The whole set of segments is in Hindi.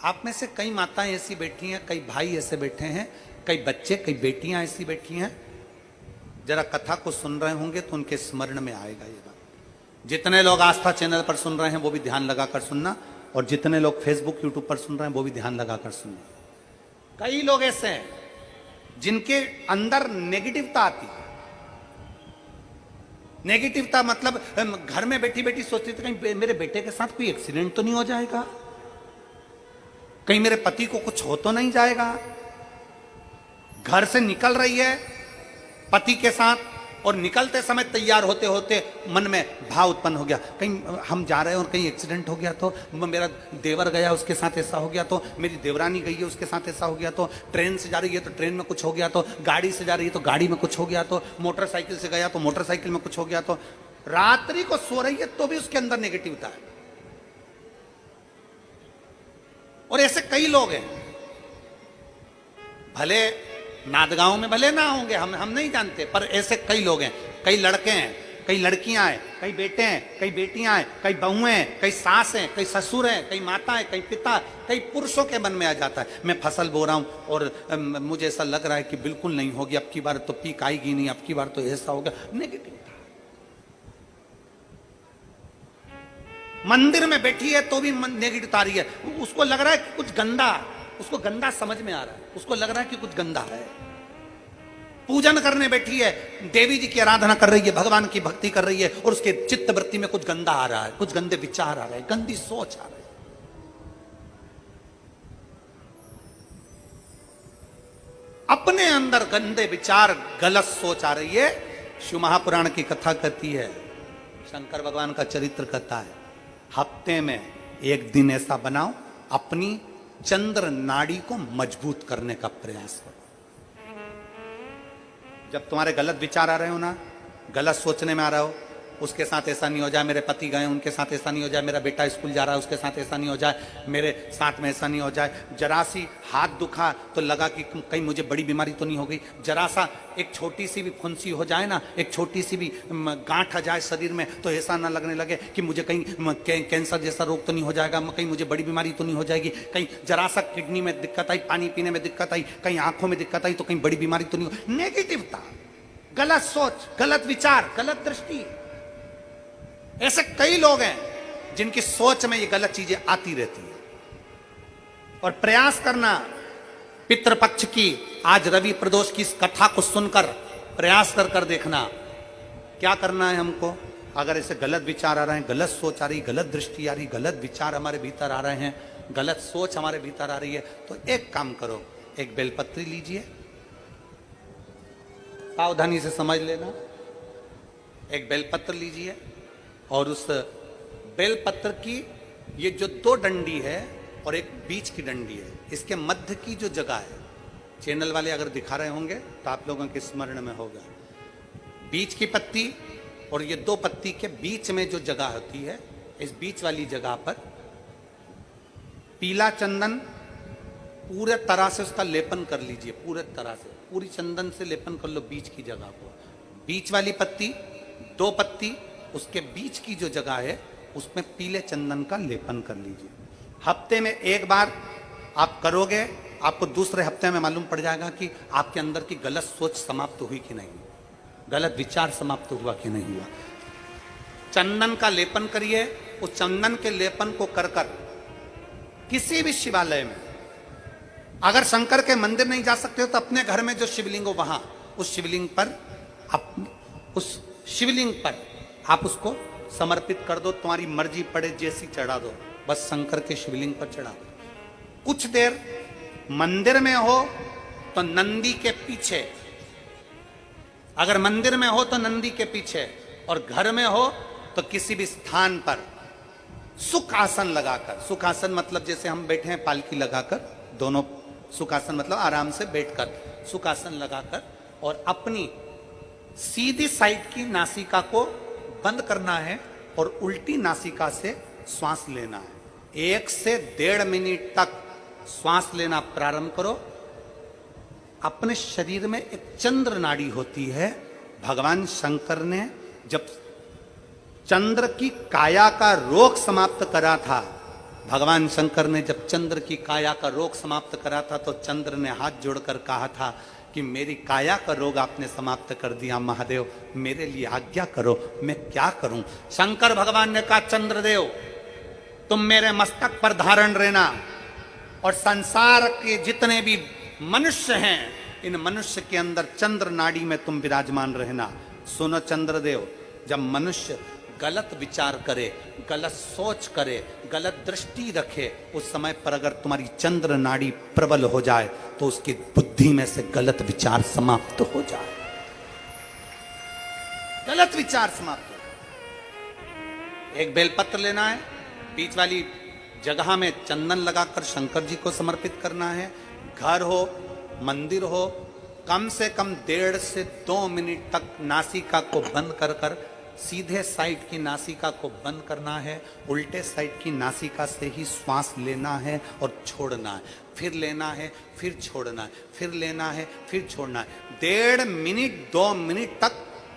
आप में से कई माताएं ऐसी बैठी हैं, कई भाई ऐसे बैठे हैं, कई बच्चे, कई बेटियां ऐसी बैठी हैं, जरा कथा को सुन रहे होंगे तो उनके स्मरण में आएगा ये बात। जितने लोग आस्था चैनल पर सुन रहे हैं वो भी ध्यान लगाकर सुनना, और जितने लोग फेसबुक यूट्यूब पर सुन रहे हैं वो भी ध्यान लगाकर सुनना। कई लोग ऐसे हैं जिनके अंदर नेगेटिवता आती है। नेगेटिवता मतलब घर में बैठी बैठी सोचती थी कहीं मेरे बेटे के साथ कोई एक्सीडेंट तो नहीं हो जाएगा, कहीं मेरे पति को कुछ हो तो नहीं जाएगा। घर से निकल रही है पति के साथ, और निकलते समय तैयार होते होते मन में भाव उत्पन्न हो गया, कहीं हम जा रहे हैं और कहीं एक्सीडेंट हो गया तो, मेरा देवर गया उसके साथ ऐसा हो गया तो, मेरी देवरानी गई है उसके साथ ऐसा हो गया तो, ट्रेन से जा रही है तो ट्रेन में कुछ हो गया तो, गाड़ी से जा रही है तो गाड़ी में कुछ हो गया तो, मोटरसाइकिल से गया तो मोटरसाइकिल में कुछ हो गया तो। रात्रि को सो रही है तो भी उसके अंदर नेगेटिविटी है। और ऐसे कई लोग हैं, भले नादगांव में भले ना होंगे, हम नहीं जानते, पर ऐसे कई लोग हैं। कई लड़के हैं, कई लड़कियां हैं, कई बेटे हैं, कई बेटियां हैं, कई बहुएं हैं, कई सास हैं, कई ससुर हैं, कई माता हैं, कई पिता, कई पुरुषों के मन में आ जाता है मैं फसल बो रहा हूं और मुझे ऐसा लग रहा है कि बिल्कुल नहीं होगी, अब की बार तो पीक आएगी नहीं, अब की बार तो ऐसा होगा। नेगेटिव मंदिर में बैठी है तो भी नेगेटिव आ रही है, उसको लग रहा है कि कुछ गंदा, उसको गंदा समझ में आ रहा है, उसको लग रहा है कि कुछ गंदा है। पूजन करने बैठी है, देवी जी की आराधना कर रही है, भगवान की भक्ति कर रही है, और उसके चित्त वृत्ति में कुछ गंदा आ रहा है, कुछ गंदे विचार आ रहे हैं, गंदी सोच आ रही है। अपने अंदर गंदे विचार, गलत सोच आ रही है। शिव महापुराण की कथा कहती है, शंकर भगवान का चरित्र कहता है, हफ्ते में एक दिन ऐसा बनाओ अपनी चंद्र नाड़ी को मजबूत करने का प्रयास करो। जब तुम्हारे गलत विचार आ रहे हो ना, गलत सोचने में आ रहा हो, उसके साथ ऐसा नहीं हो जाए, मेरे पति गए उनके साथ ऐसा नहीं हो जाए, मेरा बेटा स्कूल जा रहा है उसके साथ ऐसा नहीं हो जाए, मेरे साथ में ऐसा नहीं हो जाए, जरा सी हाथ दुखा तो लगा कि कहीं मुझे बड़ी बीमारी तो नहीं हो गई, जरा सा एक छोटी सी भी फुंसी हो जाए ना, एक छोटी सी भी गांठ आ जाए शरीर में तो ऐसा ना लगने लगे कि मुझे कहीं कैंसर जैसा रोग तो नहीं हो जाएगा, कहीं मुझे बड़ी बीमारी तो नहीं हो जाएगी, कहीं जरा सा किडनी में दिक्कत आई, पानी पीने में दिक्कत आई, कहीं आंखों में दिक्कत आई तो कहीं बड़ी बीमारी तो नहीं हो। नेगेटिवता, गलत सोच, गलत विचार, गलत दृष्टि। ऐसे कई लोग हैं जिनकी सोच में ये गलत चीजें आती रहती है। और प्रयास करना पितृपक्ष की, आज रवि प्रदोष की इस कथा को सुनकर प्रयास कर देखना क्या करना है हमको। अगर ऐसे गलत विचार आ रहे हैं, गलत सोच आ रही, गलत दृष्टि आ रही, गलत विचार हमारे भीतर आ रहे हैं, गलत सोच हमारे भीतर आ रही है, तो एक काम करो, एक बेलपत्री लीजिए, सावधानी से समझ लेना, एक बेलपत्र लीजिए, और उस बेलपत्र की ये जो दो डंडी है और एक बीच की डंडी है, इसके मध्य की जो जगह है, चैनल वाले अगर दिखा रहे होंगे तो आप लोगों के स्मरण में होगा, बीच की पत्ती और ये दो पत्ती के बीच में जो जगह होती है, इस बीच वाली जगह पर पीला चंदन पूरे तरह से उसका लेपन कर लीजिए, पूरे तरह से पूरी चंदन से लेपन कर लो बीच की जगह को। बीच वाली पत्ती, दो पत्ती, उसके बीच की जो जगह है उसमें पीले चंदन का लेपन कर लीजिए। हफ्ते में एक बार आप करोगे, आपको दूसरे हफ्ते में मालूम पड़ जाएगा कि आपके अंदर की गलत सोच समाप्त हुई कि नहीं, गलत विचार समाप्त हुआ कि नहीं हुआ। चंदन का लेपन करिए, उस चंदन के लेपन को कर किसी भी शिवालय में, अगर शंकर के मंदिर नहीं जा सकते हो तो अपने घर में जो शिवलिंग हो वहां, उस शिवलिंग पर आप उसको समर्पित कर दो, तुम्हारी मर्जी पड़े जैसी चढ़ा दो, बस शंकर के शिवलिंग पर चढ़ा दो। कुछ देर मंदिर में हो तो नंदी के पीछे, अगर मंदिर में हो तो नंदी के पीछे, और घर में हो तो किसी भी स्थान पर सुख आसन लगाकर, सुख आसन मतलब जैसे हम बैठे हैं पालकी लगाकर, दोनों सुख आसन मतलब आराम से बैठकर, सुख आसन लगाकर, और अपनी सीधी साइड की नासिका को बंद करना है और उल्टी नासिका से श्वास लेना है। 1 से 1.5 मिनट तक श्वास लेना प्रारंभ करो। अपने शरीर में एक चंद्र नाड़ी होती है, भगवान शंकर ने जब चंद्र की काया का रोग समाप्त करा था भगवान शंकर ने जब चंद्र की काया का रोग समाप्त करा था तो चंद्र ने हाथ जोड़कर कहा था कि मेरी काया का रोग आपने समाप्त कर दिया महादेव, मेरे लिए आज्ञा करो, मैं क्या करूं। शंकर भगवान ने कहा चंद्रदेव तुम मेरे मस्तक पर धारण रहना और संसार के जितने भी मनुष्य हैं इन मनुष्य के अंदर चंद्र नाड़ी में तुम विराजमान रहना। सुनो चंद्रदेव, जब मनुष्य गलत विचार करे, गलत सोच करे, गलत दृष्टि रखे, उस समय पर अगर तुम्हारी चंद्र नाड़ी प्रबल हो जाए तो उसकी बुद्धि में से गलत विचार समाप्त हो जाए, गलत विचार समाप्त हो जाए। एक बेलपत्र लेना है, बीच वाली जगह में चंदन लगाकर शंकर जी को समर्पित करना है। घर हो, मंदिर हो, कम से कम 1.5 से 2 मिनट तक नासिका को बंद कर कर सीधे साइड की नासिका को बंद करना है, उल्टे साइड की नासिका से ही श्वास लेना है और छोड़ना है, फिर लेना है, फिर छोड़ना है, फिर लेना है, फिर छोड़ना है। 1.5 मिनट 2 मिनट तक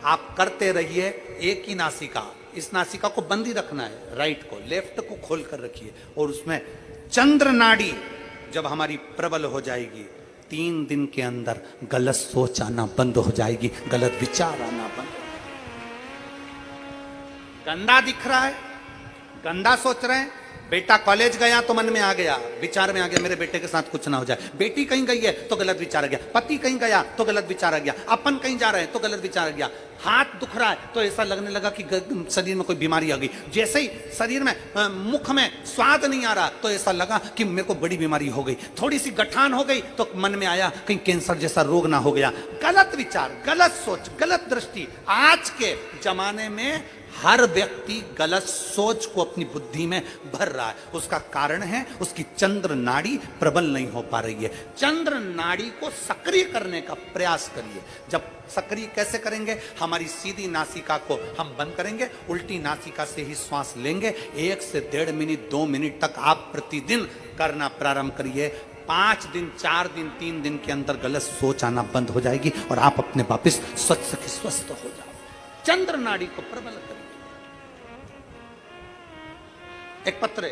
आप करते रहिए। एक ही नासिका, इस नासिका को बंद ही रखना है, राइट को, लेफ्ट को खोल कर रखिए और उसमें चंद्र नाड़ी जब हमारी प्रबल हो जाएगी 3 दिन के अंदर गलत सोच आना बंद हो जाएगी, गलत विचार आना बंद। गंदा दिख रहा है, गंदा सोच रहे हैं, बेटा कॉलेज गया तो मन में आ गया, विचार में आ गया मेरे बेटे के साथ कुछ ना हो जाए, बेटी कहीं गई है तो गलत विचार आ गया, पति कहीं गया तो गलत विचार आ गया, अपन कहीं जा रहे हैं तो गलत विचार आ गया, हाथ दुख रहा है तो ऐसा लगने लगा कि शरीर में कोई बीमारी आ गई, जैसे ही शरीर में मुख में स्वाद नहीं आ रहा तो ऐसा लगा कि मेरे को बड़ी बीमारी हो गई, थोड़ी सी गठान हो गई तो मन में आया कहीं कैंसर जैसा रोग ना हो गया। गलत विचार, गलत सोच, गलत दृष्टि। आज के जमाने में हर व्यक्ति गलत सोच को अपनी बुद्धि में भर रहा है, उसका कारण है उसकी चंद्र नाड़ी प्रबल नहीं हो पा रही है। चंद्र नाड़ी को सक्रिय करने का प्रयास करिए। जब सक्रिय कैसे करेंगे? हमारी सीधी नासिका को हम बंद करेंगे, उल्टी नासिका से ही श्वास लेंगे। 1 से 1.5 मिनट 2 मिनट तक आप प्रतिदिन करना प्रारंभ करिए। 5 दिन 4 दिन 3 दिन के अंदर गलत सोच आना बंद हो जाएगी और आप अपने वापिस स्वस्थ हो जाओ। चंद्र नाड़ी को प्रबल करेंगे। एक पत्र है